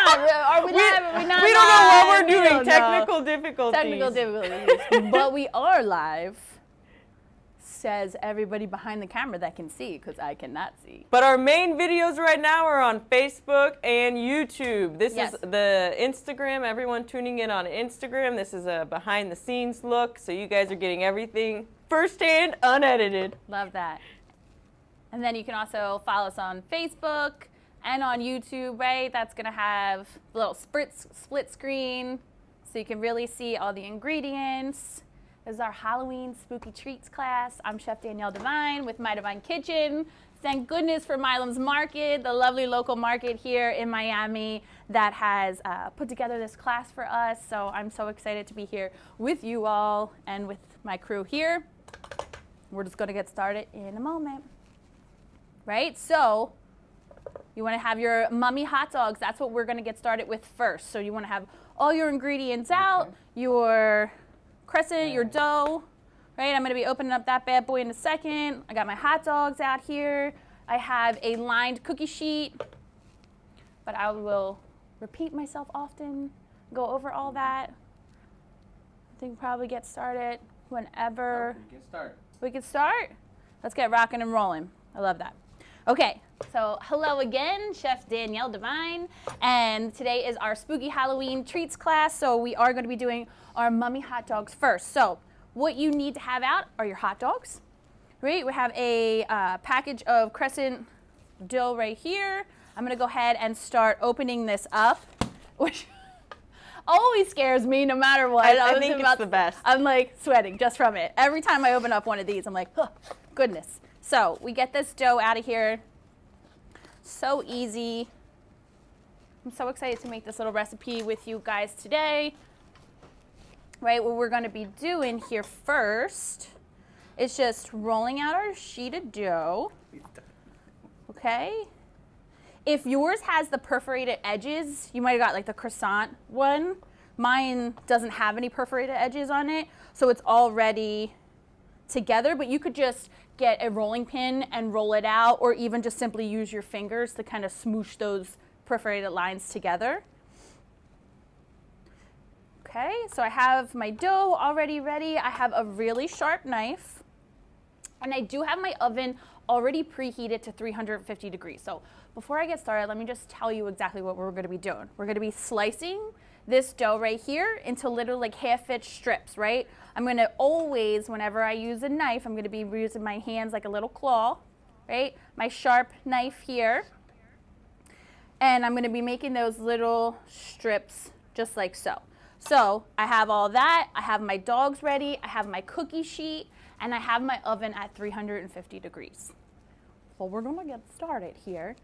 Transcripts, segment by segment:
Are we live? Are we not We don't know what we're doing. Technical difficulties. Technical difficulties. But we are live, says everybody behind the camera that can see, because I cannot see. But our main videos right now are on Facebook and YouTube. This Yes. is the Instagram. Everyone tuning in on Instagram. This is a behind the scenes look. So you guys are getting everything firsthand, unedited. Love that. And then you can also follow us on Facebook and on YouTube, right? That's going to have a little split screen so you can really see all the ingredients. This is our Halloween spooky treats class. I'm Chef Danielle Devine with My Devine Kitchen. Thank goodness for Milam's Market, the lovely local market here in Miami that has put together this class for us. So I'm so excited to be here with you all and with my crew here. We're just going to get started in a moment. Right? So you want to have your mummy hot dogs. That's what we're going to get started with first. So you want to have all your ingredients out, your crescent, your dough, right? I'm going to be opening up that bad boy in a second. I got my hot dogs out here. I have a lined cookie sheet, but I will repeat myself often, go over all that. I think probably get started whenever we can start. Let's get rocking and rolling. I love that. Okay, so hello again, Chef Danielle Devine, and today is our spooky Halloween treats class, so we are going to be doing our mummy hot dogs first. So what you need to have out are your hot dogs, right? We have a package of crescent dough right here. I'm going to go ahead and start opening this up, which always scares me no matter what. I think it's the best. I'm like sweating just from it. Every time I open up one of these, I'm like, oh, goodness. So we get this dough out of here. So easy. I'm so excited to make this little recipe with you guys today. Right, what we're going to be doing here first is just rolling out our sheet of dough. Okay. If yours has the perforated edges, you might have got like the croissant one. Mine doesn't have any perforated edges on it, so it's already together, but you could just get a rolling pin and roll it out, or even just simply use your fingers to kind of smoosh those perforated lines together. Okay, so I have my dough already ready. I have a really sharp knife, and I do have my oven already preheated to 350 degrees. So before I get started, let me just tell you exactly what we're gonna be doing. We're gonna be slicing this dough right here into little like half-inch strips, right? I'm gonna always, whenever I use a knife, I'm gonna be using my hands like a little claw, right? My sharp knife here. And I'm gonna be making those little strips just like so. So I have all that, I have my dogs ready, I have my cookie sheet, and I have my oven at 350 degrees. Well, we're gonna get started here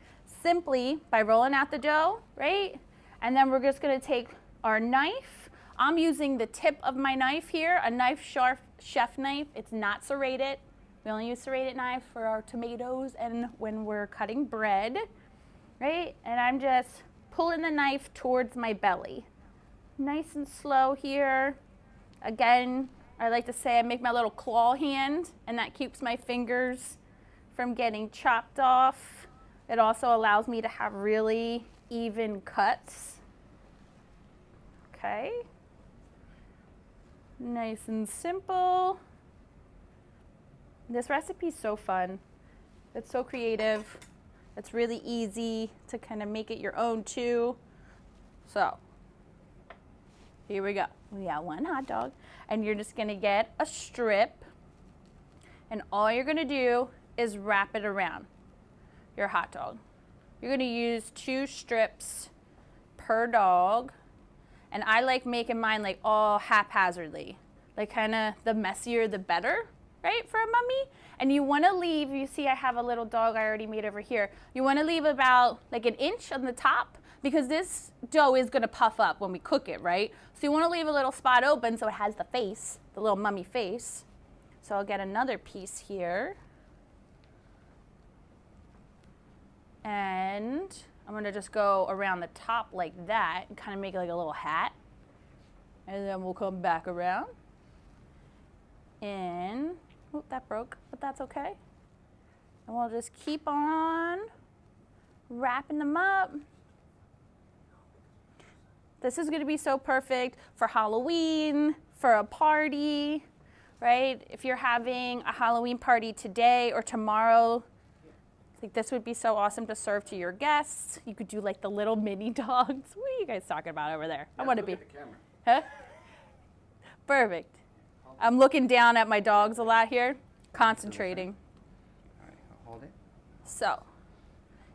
simply by rolling out the dough, right? And then we're just gonna take our knife. I'm using the tip of my knife here, a knife sharp chef knife. It's not serrated. We only use serrated knives for our tomatoes and when we're cutting bread, right? And I'm just pulling the knife towards my belly. Nice and slow here. Again, I like to say I make my little claw hand, and that keeps my fingers from getting chopped off. It also allows me to have really even cuts. Okay. Nice and simple. This recipe is so fun. It's so creative. It's really easy to kind of make it your own too. So here we go. We got one hot dog, and you're just gonna get a strip, and all you're gonna do is wrap it around your hot dog. You're gonna use 2 strips per dog, and I like making mine like all haphazardly, like kind of the messier the better, right, for a mummy. And you wanna leave, you see I have a little dog I already made over here. You wanna leave about like an inch on the top, because this dough is gonna puff up when we cook it, right? So you wanna leave a little spot open so it has the face, the little mummy face. So I'll get another piece here. And I'm gonna just go around the top like that and kind of make it like a little hat. And then we'll come back around. And, oh, that broke, but that's okay. And we'll just keep on wrapping them up. This is gonna be so perfect for Halloween, for a party, right? If you're having a Halloween party today or tomorrow, I think this would be so awesome to serve to your guests. You could do like the little mini dogs. What are you guys talking about over there? I want to be. Look at the camera. Huh? Perfect. I'm looking down at my dogs a lot here, concentrating. All right, hold it. So,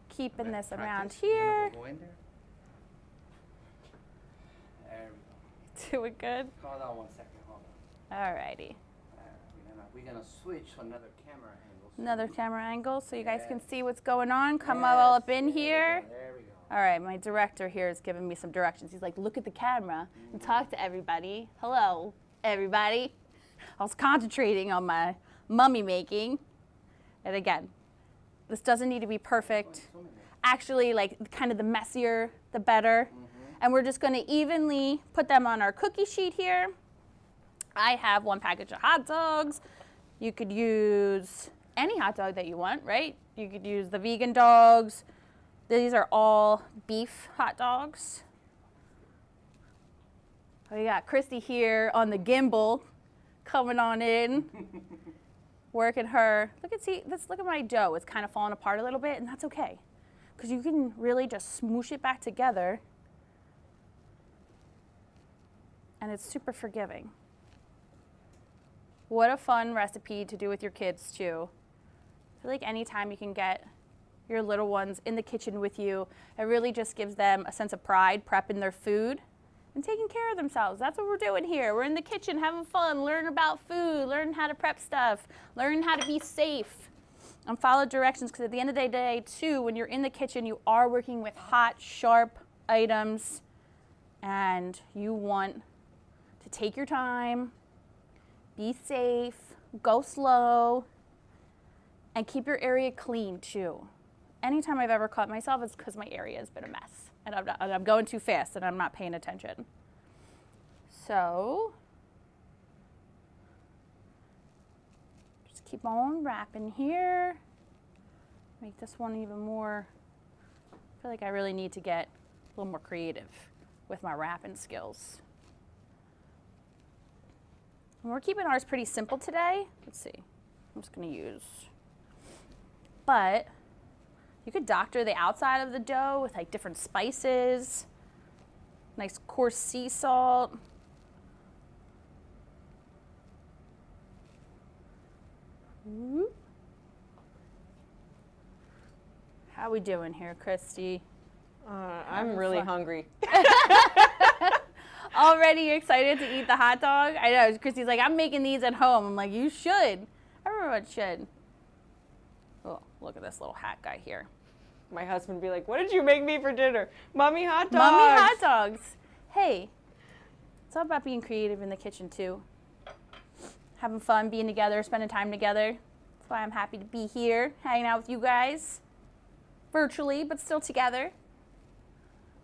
keeping Okay, this around practice. And then here. we'll go in there. There we go. Doing good. Hold on 1 second. Hold on. Alrighty. We're gonna switch to another camera angle. Another camera angle so you guys can Yes. see what's going on. Come all up in here. There we go. All right, my director here is giving me some directions. He's like, look at the camera and talk to everybody. Hello, everybody. I was concentrating on my mummy making. And again, this doesn't need to be perfect. Actually, like kind of the messier, the better. And we're just gonna evenly put them on our cookie sheet here. I have 1 package of hot dogs. You could use any hot dog that you want, right? You could use the vegan dogs. These are all beef hot dogs. We got Christy here on the gimbal, coming on in, working her. Let's look at my dough. It's kind of falling apart a little bit, and that's okay, because you can really just smoosh it back together, and it's super forgiving. What a fun recipe to do with your kids too. I feel like anytime you can get your little ones in the kitchen with you, it really just gives them a sense of pride prepping their food and taking care of themselves. That's what we're doing here. We're in the kitchen having fun, learning about food, learning how to prep stuff, learning how to be safe, and follow directions, because at the end of the day too, when you're in the kitchen, you are working with hot, sharp items, and you want to take your time, be safe, go slow, and keep your area clean too. Anytime I've ever caught myself, it's because my area has been a mess, and I'm going too fast and I'm not paying attention. So, just keep on wrapping here. Make this one even more, I feel like I really need to get a little more creative with my wrapping skills. And we're keeping ours pretty simple today. Let's see, I'm just gonna use, but you could doctor the outside of the dough with like different spices, nice coarse sea salt. Whoop. How we doing here, Christy? I'm really hungry. Already excited to eat the hot dog? I know, Christy's like, I'm making these at home. I'm like, you should. Everyone should. Oh, look at this little hat guy here. My husband would be like, what did you make me for dinner? Mommy hot dogs. Mommy hot dogs. Hey, it's all about being creative in the kitchen too. Having fun, being together, spending time together. That's why I'm happy to be here, hanging out with you guys. Virtually, but still together.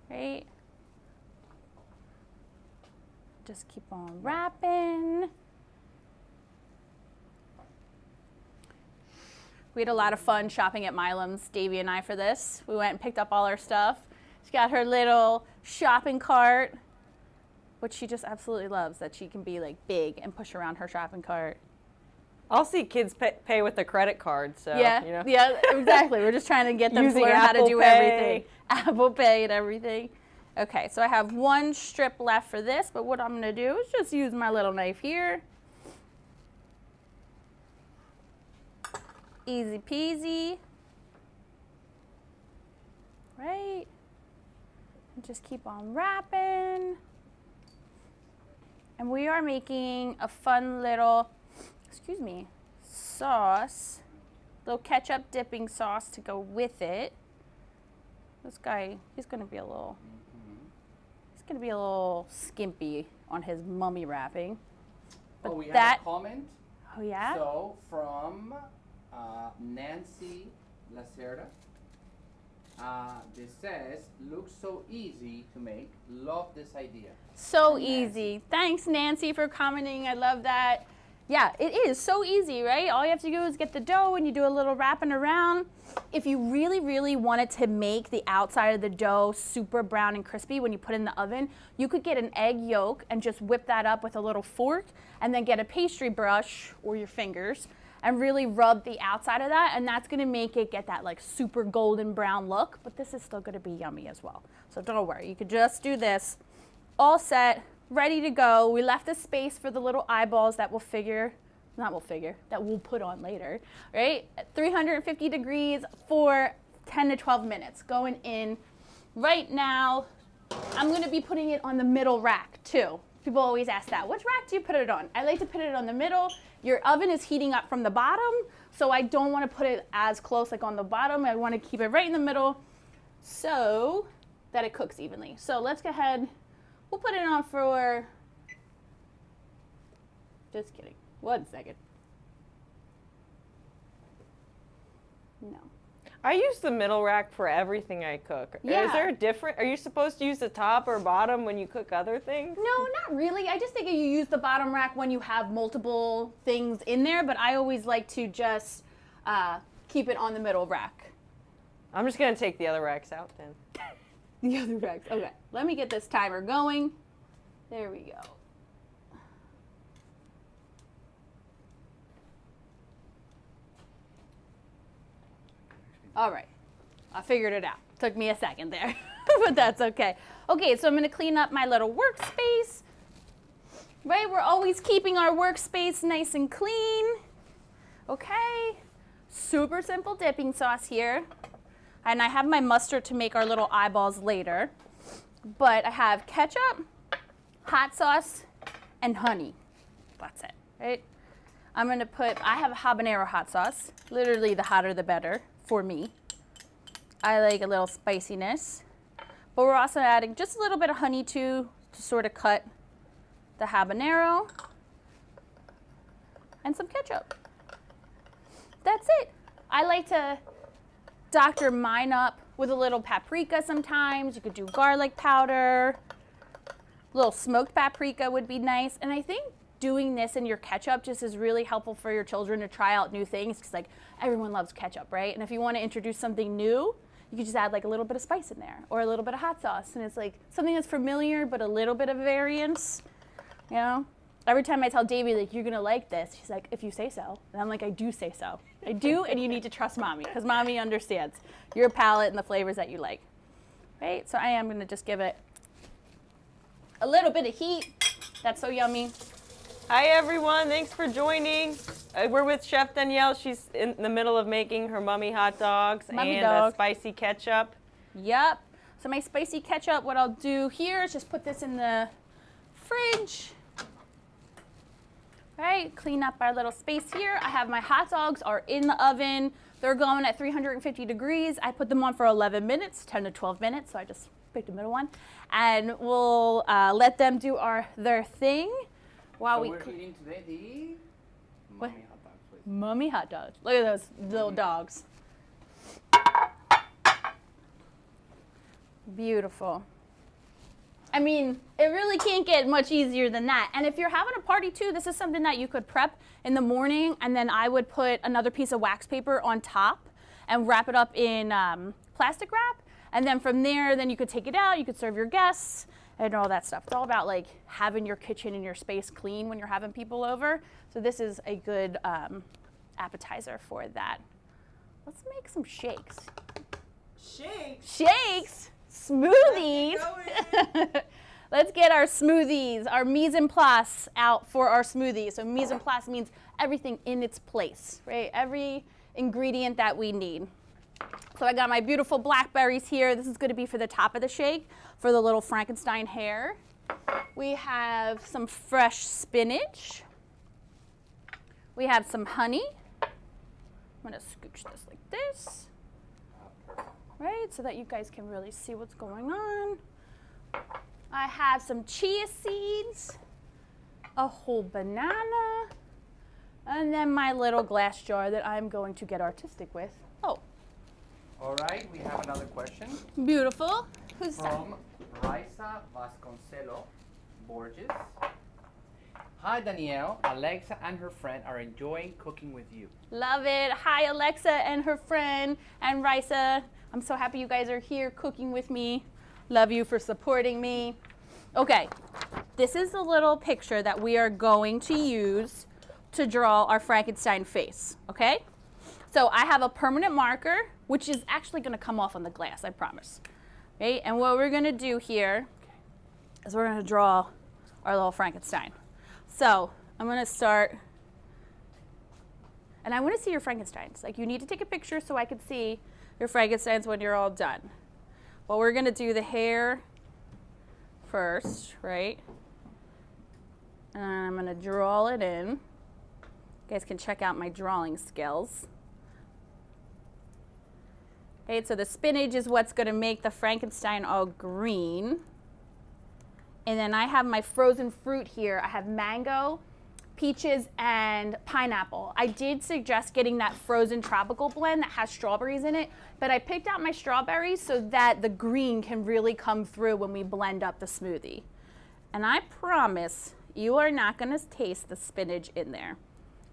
Right? Just keep on wrapping. We had a lot of fun shopping at Milam's, Davey and I, for this. We went and picked up all our stuff. She got her little shopping cart, which she just absolutely loves, that she can be like big and push around her shopping cart. I'll see kids pay with a credit card, so, Yeah, you know. yeah, exactly. We're just trying to get them to Using learn how to Apple do Pay. everything. Apple Pay and everything. Okay, so I have 1 strip left for this, but what I'm gonna do is just use my little knife here. Easy peasy. Right? And just keep on wrapping. And we are making a fun little, sauce. Little ketchup dipping sauce to go with it. This guy, he's gonna be a little skimpy on his mummy wrapping. But we that, have a comment. Oh yeah? So from Nancy Lacerda. This says, looks so easy to make. Love this idea. So Nancy. easy. Thanks, Nancy, for commenting. I love that. Yeah, it is so easy, right? All you have to do is get the dough and you do a little wrapping around. If you really, really wanted to make the outside of the dough super brown and crispy when you put it in the oven, you could get an egg yolk and just whip that up with a little fork and then get a pastry brush or your fingers and really rub the outside of that, and that's gonna make it get that like super golden brown look, but this is still gonna be yummy as well. So don't worry, you could just do this. All set, ready to go. We left a space for the little eyeballs that we'll put on later, right? At 350 degrees for 10 to 12 minutes, going in. Right now, I'm gonna be putting it on the middle rack too. People always ask that, which rack do you put it on? I like to put it on the middle. Your oven is heating up from the bottom, so I don't wanna put it as close like on the bottom. I wanna keep it right in the middle so that it cooks evenly. So let's go ahead, we'll put it on for, just kidding, 1 second. No. I use the middle rack for everything I cook. Yeah. Is there a different, are you supposed to use the top or bottom when you cook other things? No, not really. I just think you use the bottom rack when you have multiple things in there, but I always like to just keep it on the middle rack. I'm just gonna take the other racks out then. The other racks, okay. Let me get this timer going. There we go. All right, I figured it out. Took me a second there, but that's okay. Okay, so I'm gonna clean up my little workspace. Right, we're always keeping our workspace nice and clean. Okay, super simple dipping sauce here. And I have my mustard to make our little eyeballs later. But I have ketchup, hot sauce, and honey. That's it, right? I'm gonna put, I have a habanero hot sauce. Literally the hotter the better for me. I like a little spiciness. But we're also adding just a little bit of honey too to sort of cut the habanero. And some ketchup. That's it. I like to doctor mine up with a little paprika sometimes. You could do garlic powder. A little smoked paprika would be nice. And I think doing this in your ketchup just is really helpful for your children to try out new things, because like everyone loves ketchup, right? And if you want to introduce something new, you could just add like a little bit of spice in there or a little bit of hot sauce, and it's like something that's familiar but a little bit of variance, you know? Every time I tell Davy, like, you're gonna like this, she's like, if you say so. And I'm like, I do say so. I do, and you need to trust mommy, because mommy understands your palate and the flavors that you like, right? So I am gonna just give it a little bit of heat. That's so yummy. Hi everyone, thanks for joining. We're with Chef Danielle. She's in the middle of making her mummy hot dogs and spicy ketchup. Yep. So my spicy ketchup, what I'll do here is just put this in the fridge. Right, clean up our little space here. I have my hot dogs are in the oven. They're going at 350 degrees. I put them on for 11 minutes, 10 to 12 minutes, so I just picked the middle one. And we'll let them do their thing. While we're eating today the mummy hot dogs, please. Mummy hot dogs. Look at those little dogs. Beautiful. I mean, it really can't get much easier than that. And if you're having a party too, this is something that you could prep in the morning, and then I would put another piece of wax paper on top and wrap it up in plastic wrap. And then from there, then you could take it out, you could serve your guests and all that stuff. It's all about like having your kitchen and your space clean when you're having people over. So this is a good appetizer for that. Let's make some shakes. Shakes? Shakes? Smoothies. Let's get our smoothies, our mise en place out for our smoothies. So mise en place means everything in its place, right? Every ingredient that we need. So I got my beautiful blackberries here. This is going to be for the top of the shake, for the little Frankenstein hair. We have some fresh spinach. We have some honey. I'm going to scooch this like this. Right, so that you guys can really see what's going on. I have some chia seeds, a whole banana, and then my little glass jar that I'm going to get artistic with. Oh. All right, we have another question. Beautiful. Who's that? From Raisa Vasconcelo Borges. Hi Danielle, Alexa and her friend are enjoying cooking with you. Love it. Hi, Alexa and her friend, and Risa. I'm so happy you guys are here cooking with me. Love you for supporting me. Okay, this is the little picture that we are going to use to draw our Frankenstein face, okay? So I have a permanent marker, which is actually gonna come off on the glass, I promise. Okay, and what we're gonna do here is we're gonna draw our little Frankenstein. So I'm gonna start, and I wanna see your Frankensteins. Like, you need to take a picture so I can see your Frankensteins when you're all done. Well, we're gonna do the hair first, right? And I'm gonna draw it in. You guys can check out my drawing skills. Okay, so the spinach is what's gonna make the Frankenstein all green. And then I have my frozen fruit here. I have mango, peaches, and pineapple. I did suggest getting that frozen tropical blend that has strawberries in it, but I picked out my strawberries so that the green can really come through when we blend up the smoothie. And I promise you are not gonna taste the spinach in there.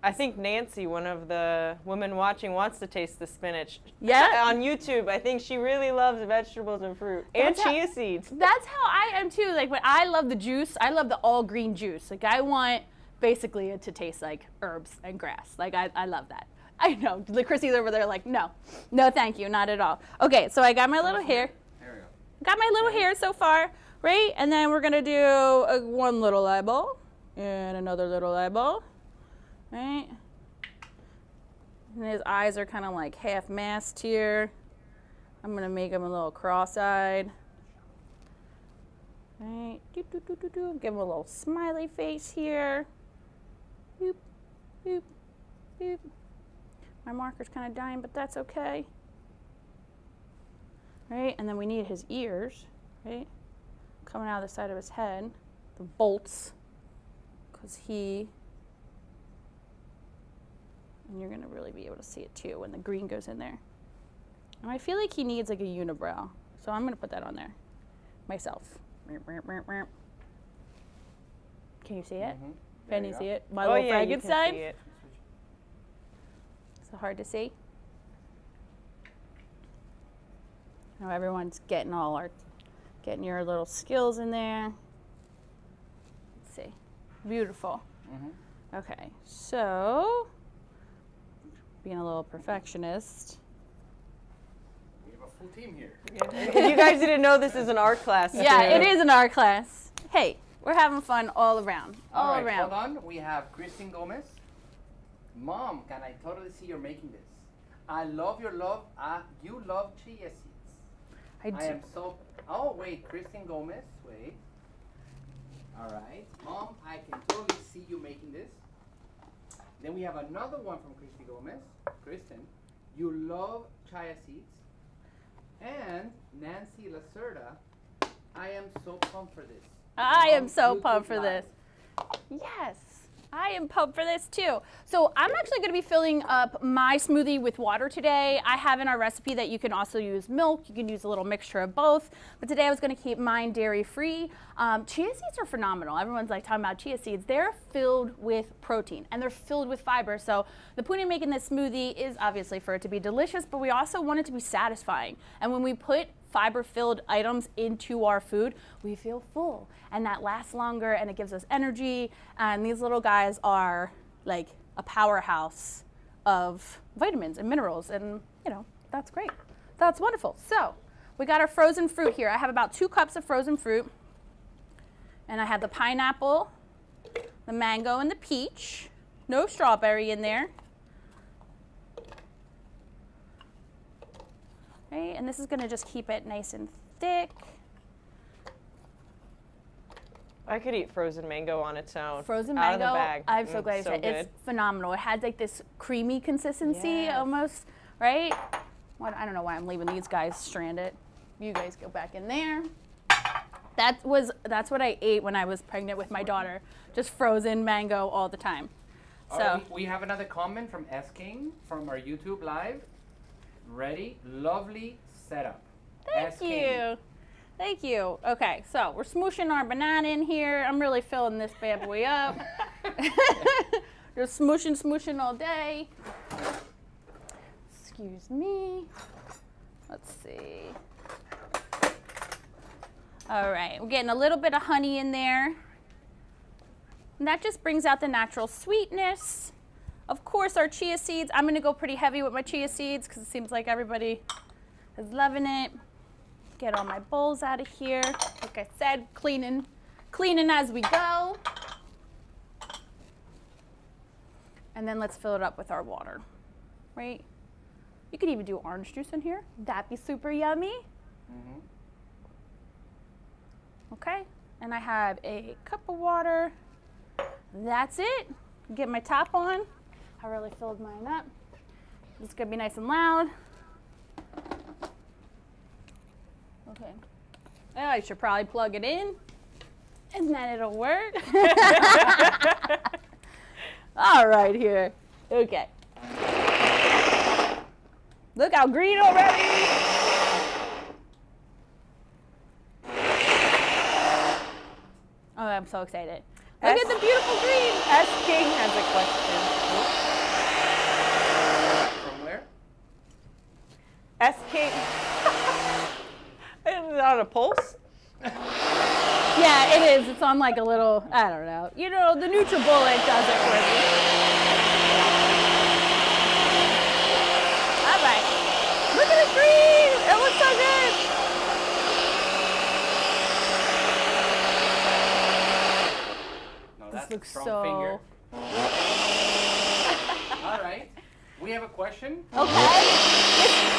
I think Nancy, one of the women watching, wants to taste the spinach. Yeah? On YouTube, I think she really loves vegetables and fruit. And chia seeds. That's how I am too. Like, when I love the juice, I love the all green juice. Like, I want basically it to taste like herbs and grass. Like, I love that. I know. Chrissy's over there like, no, thank you, not at all. Okay, so I got my little hair. There we go. Got my little hair so far, right? And then we're gonna do one little eyeball and another little eyeball, right? And his eyes are kind of like half masked here. I'm gonna make him a little cross-eyed. Right, give him a little smiley face here. Boop, boop, boop. My marker's kind of dying, but that's okay. Right, and then we need his ears, right? Coming out of the side of his head, the bolts, because and you're gonna really be able to see it too when the green goes in there. And I feel like he needs like a unibrow, so I'm gonna put that on there myself. Can you see it? Mm-hmm. Can you see it? My Oh little yeah, you can Frankenstein. see it. So hard to see. Now everyone's getting your little skills in there. Let's see. Beautiful. Mm-hmm. Okay, so being a little perfectionist. We have a full team here. If you guys didn't know, this is an art class. Yeah, too. it is an art class. Hey, we're having fun all around. All right, around. hold on. We have Christine Gomez. Mom, can I totally see you're making this? I love your love. You love chia seeds. I do. I am so. Oh wait, Christine Gomez. Wait. All right, Mom, I can totally see you making this. Then we have another one from Christy Gomez. Kristen, you love chia seeds. And Nancy Lacerda, I am so pumped for this. I am On so YouTube pumped for Live. this. Yes, I am pumped for this too. So I'm actually going to be filling up my smoothie with water today. I have in our recipe that you can also use milk. You can use a little mixture of both. But today I was going to keep mine dairy free. Chia seeds are phenomenal. Everyone's like talking about chia seeds. They're filled with protein and they're filled with fiber. So the point in making this smoothie is obviously for it to be delicious, but we also want it to be satisfying. And when we put fiber-filled items into our food, we feel full, and that lasts longer, and it gives us energy. And these little guys are like a powerhouse of vitamins and minerals, and you know, that's great. That's wonderful. So we got our frozen fruit here. I have about 2 cups of frozen fruit, and I have the pineapple, the mango, and the peach. No strawberry in there. Right, and this is going to just keep it nice and thick. I could eat frozen mango on its own. Frozen out mango, of the bag. I'm so glad you so said good. it's phenomenal. It has like this creamy consistency Yes. almost, right? What, I don't know why I'm leaving these guys stranded. You guys go back in there. That's what I ate when I was pregnant with my daughter. Just frozen mango all the time. All So right, we have another comment from S King from our YouTube Live. Ready? Lovely setup. S. thank King. you. Thank you. Okay, so we're smooshing our banana in here. I'm really filling this bad boy up. Just smooshing all day. Excuse me. Let's see. All right, we're getting a little bit of honey in there. And that just brings out the natural sweetness. Of course, our chia seeds, I'm gonna go pretty heavy with my chia seeds because it seems like everybody is loving it. Get all my bowls out of here. Like I said, cleaning as we go. And then let's fill it up with our water, right? You could even do orange juice in here. That'd be super yummy. Mm-hmm. Okay, and I have a cup of water. That's it. Get my top on. I really filled mine up. It's gonna be nice and loud. Okay. Oh, I should probably plug it in, and then it'll work. All right, here. Okay. Look how green already. Oh, I'm so excited. Look at the beautiful green. S. King has a question. From where? S. King. Is it on a pulse? Yeah, it is. It's on like a little, I don't know. You know, the NutriBullet does it for me. All right. Look at the green. It looks so good. No, This that's looks a strong so- finger. All right. We have a question. Okay.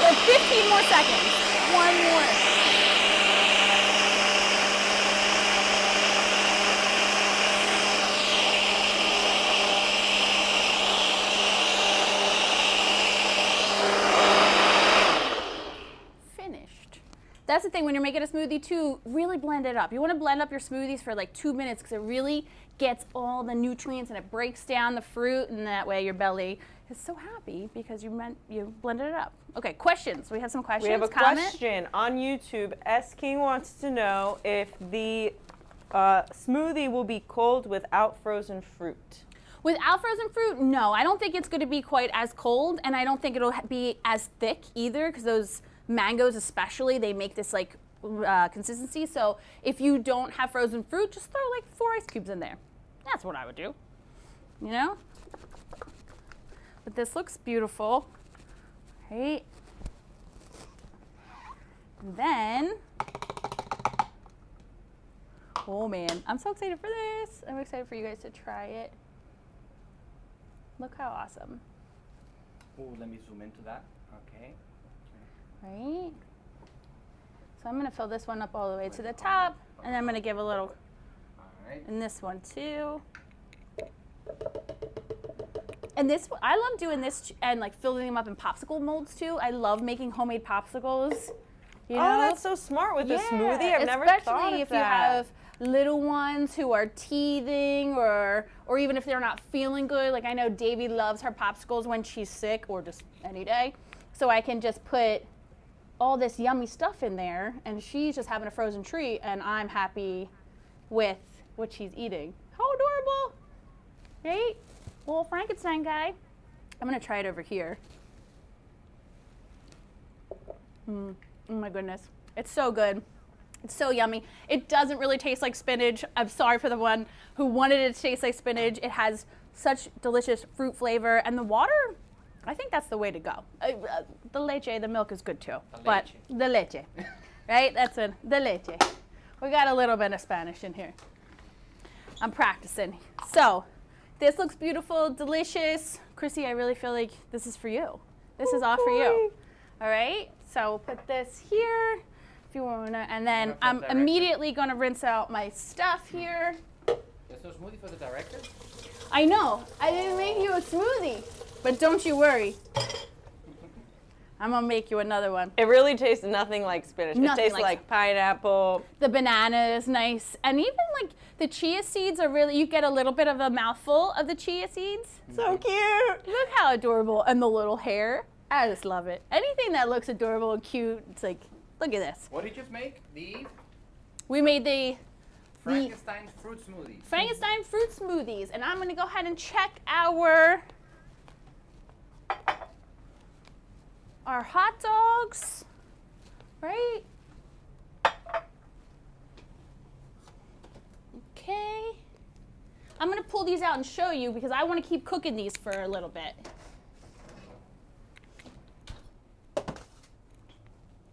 It's 15 more seconds. One more. Finished. That's the thing when you're making a smoothie too, really blend it up. You want to blend up your smoothies for like 2 minutes because it really gets all the nutrients and it breaks down the fruit, and that way your belly is so happy because you blended it up. Okay, questions. We have some questions. We have a Comment? question on YouTube. S. King wants to know if the smoothie will be cold without frozen fruit. Without frozen fruit, no. I don't think it's going to be quite as cold, and I don't think it'll be as thick either because those mangoes especially, they make this like consistency. So if you don't have frozen fruit, just throw like 4 ice cubes in there. That's what I would do, you know? But this looks beautiful, right? Then, oh man, I'm so excited for this. I'm excited for you guys to try it. Look how awesome, Oh, let me zoom into that. Okay. right? So I'm gonna fill this one up all the way to the top, and I'm gonna give a little All right. in this one too. And this, I love doing this and like filling them up in popsicle molds too. I love making homemade popsicles. You know? Oh, that's so smart with the smoothie. I've never especially thought of if that. you have little ones who are teething or even if they're not feeling good. Like I know Davy loves her popsicles when she's sick or just any day. So I can just put all this yummy stuff in there and she's just having a frozen treat and I'm happy with what she's eating. How adorable, right? Little Frankenstein guy. I'm gonna try it over here. Oh my goodness, it's so good. It's so yummy. It doesn't really taste like spinach. I'm sorry for the one who wanted it to taste like spinach. It has such delicious fruit flavor, and the water, I think that's the way to go. The leche, the milk is good too, but the leche, right? That's it, the leche. We got a little bit of Spanish in here. I'm practicing. So, this looks beautiful, delicious. Chrissy, I really feel like this is for you. This is all for you. All right, so we'll put this here. If you want to, and then I'm immediately going to rinse out my stuff here. There's no smoothie for the director? I know, I didn't make you a smoothie, but don't you worry. I'm going to make you another one. It really tastes nothing like spinach. Nothing it tastes like like pineapple. The banana is nice, and even like the chia seeds are really, you get a little bit of a mouthful of the chia seeds. So cute. Look how adorable, and the little hair. I just love it. Anything that looks adorable and cute, it's like, look at this. What did you just make? The We made the Frankenstein fruit smoothies. Frankenstein fruit smoothies. And I'm gonna go ahead and check our hot dogs, right? Okay. I'm gonna pull these out and show you because I wanna keep cooking these for a little bit.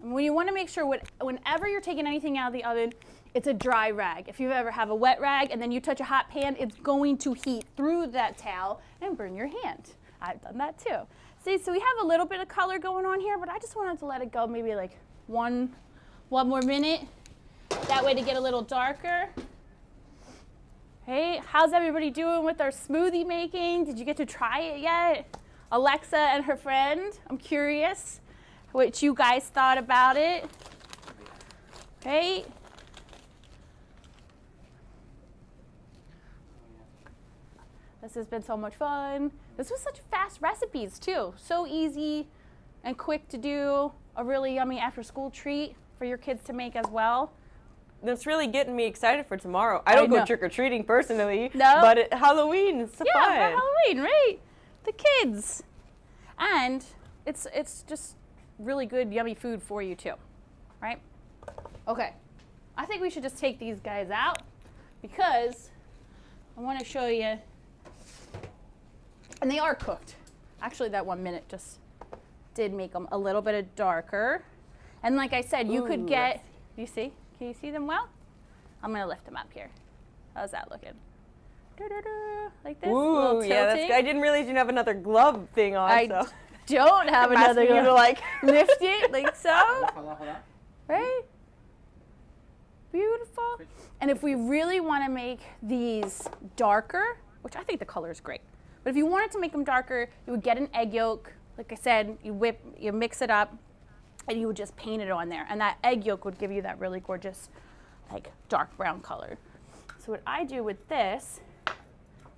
And when you wanna make sure whenever you're taking anything out of the oven, it's a dry rag. If you ever have a wet rag and then you touch a hot pan, it's going to heat through that towel and burn your hand. I've done that too. See, so we have a little bit of color going on here, but I just wanted to let it go maybe like one more minute. That way to get a little darker. Hey, how's everybody doing with our smoothie making? Did you get to try it yet? Alexa and her friend, I'm curious what you guys thought about it. Right? This has been so much fun. This was such fast recipes too. So easy and quick to do. A really yummy after school treat for your kids to make as well. That's really getting me excited for tomorrow. I don't go trick-or-treating personally, no? But Halloween is so fun. Yeah, for Halloween, right? The kids. And it's just really good, yummy food for you too, right? Okay, I think we should just take these guys out because I want to show you, and they are cooked. Actually, that 1 minute just did make them a little bit darker. And like I said, you could get, you see? Can you see them well? I'm gonna lift them up here. How's that looking? Like this? Ooh, yeah, that's good. I didn't realize you didn't have another glove thing on. I don't have another glove. You to like lift it like so. Right? Beautiful. And if we really want to make these darker, which I think the color is great, but if you wanted to make them darker, you would get an egg yolk. Like I said, you mix it up, and you would just paint it on there. And that egg yolk would give you that really gorgeous, like dark brown color. So what I do with this,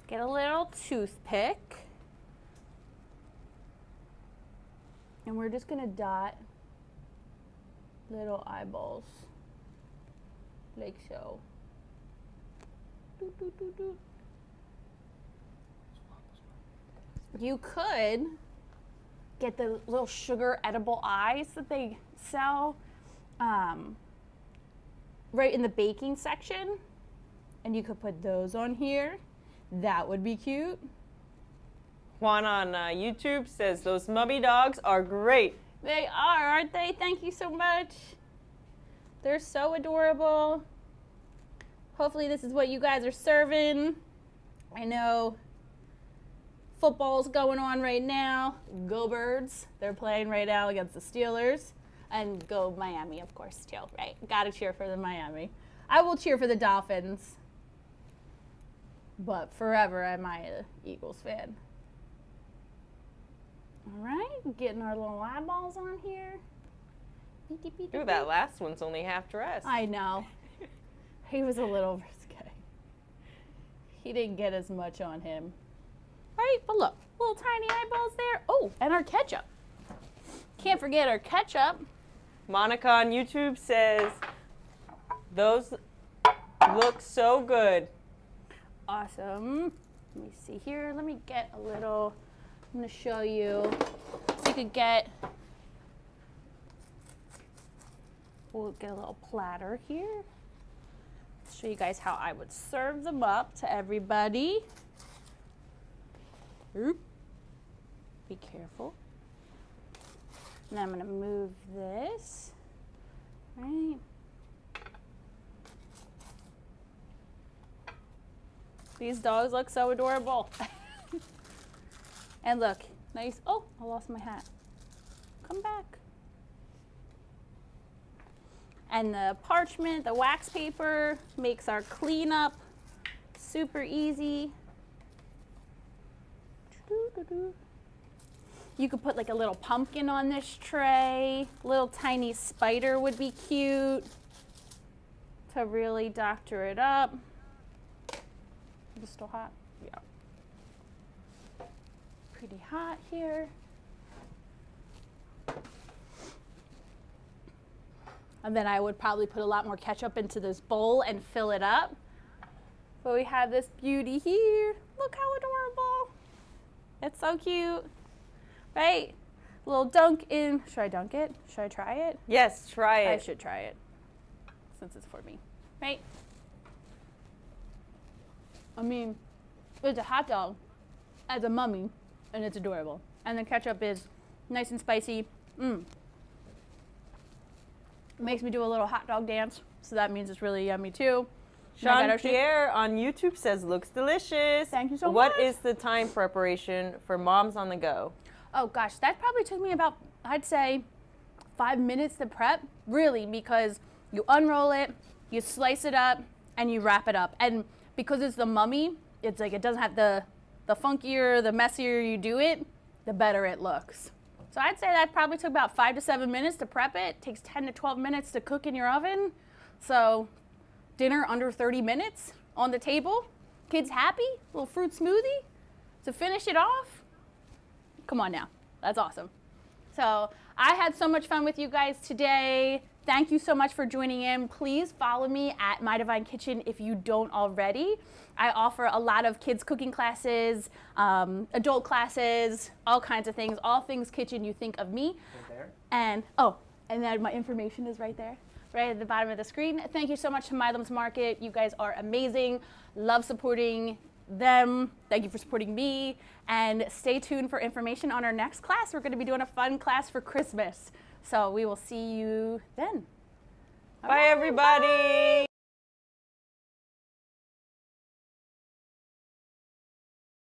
get a little toothpick, and we're just gonna dot little eyeballs, like so. Doo, doo, doo, doo. You could get the little sugar edible eyes that they sell right in the baking section, and you could put those on here. That would be cute. Juan on YouTube says those mummy dogs are great. They are, aren't they? Thank you so much. They're so adorable. Hopefully this is what you guys are serving. I know football's going on right now. Go Birds. They're playing right now against the Steelers. And go Miami, of course, too, right? Gotta cheer for the Miami. I will cheer for the Dolphins. But forever am I an Eagles fan. All right, getting our little eyeballs on here. Ooh, that last one's only half dressed. I know. He was a little risque. He didn't get as much on him. Right, but look, little tiny eyeballs there. Oh, and our ketchup. Can't forget our ketchup. Monica on YouTube says, those look so good. Awesome. Let me see here. Let me get a little, I'm going to show you. So you could get, we'll get a little platter here. Show you guys how I would serve them up to everybody. Oop. Be careful. And I'm going to move this. Right. These dogs look so adorable. And look, nice. Oh, I lost my hat. Come back. And the parchment, the wax paper, makes our cleanup super easy. You could put like a little pumpkin on this tray. Little tiny spider would be cute to really doctor it up. Is it still hot? Yeah. Pretty hot here. And then I would probably put a lot more ketchup into this bowl and fill it up But we have this beauty here. Look how adorable. It's so cute, right? A little dunk in. Should I dunk it? Should I try it? Yes, try I it. should try it since it's for me, right? I mean, it's a hot dog as a mummy, and it's adorable. And the ketchup is nice and spicy. Makes me do a little hot dog dance, so that means it's really yummy too. Jean-Pierre on YouTube says, looks delicious. Thank you so much. What is the time preparation for moms on the go? Oh gosh, that probably took me about, I'd say, 5 minutes to prep, really, because you unroll it, you slice it up, and you wrap it up. And because it's the mummy, it's like it doesn't have the funkier, the messier you do it, the better it looks. So I'd say that probably took about 5 to 7 minutes to prep it. It takes 10 to 12 minutes to cook in your oven. So dinner under 30 minutes on the table. Kids happy, little fruit smoothie to finish it off. Come on now, that's awesome. So I had so much fun with you guys today. Thank you so much for joining in. Please follow me at My Devine Kitchen if you don't already. I offer a lot of kids cooking classes, adult classes, all kinds of things, all things kitchen you think of me. Right there. And then my information is right there, right at the bottom of the screen. Thank you so much to Milam's Market. You guys are amazing. Love supporting them. Thank you for supporting me. And stay tuned for information on our next class. We're going to be doing a fun class for Christmas. So we will see you then. Bye, everybody. Bye.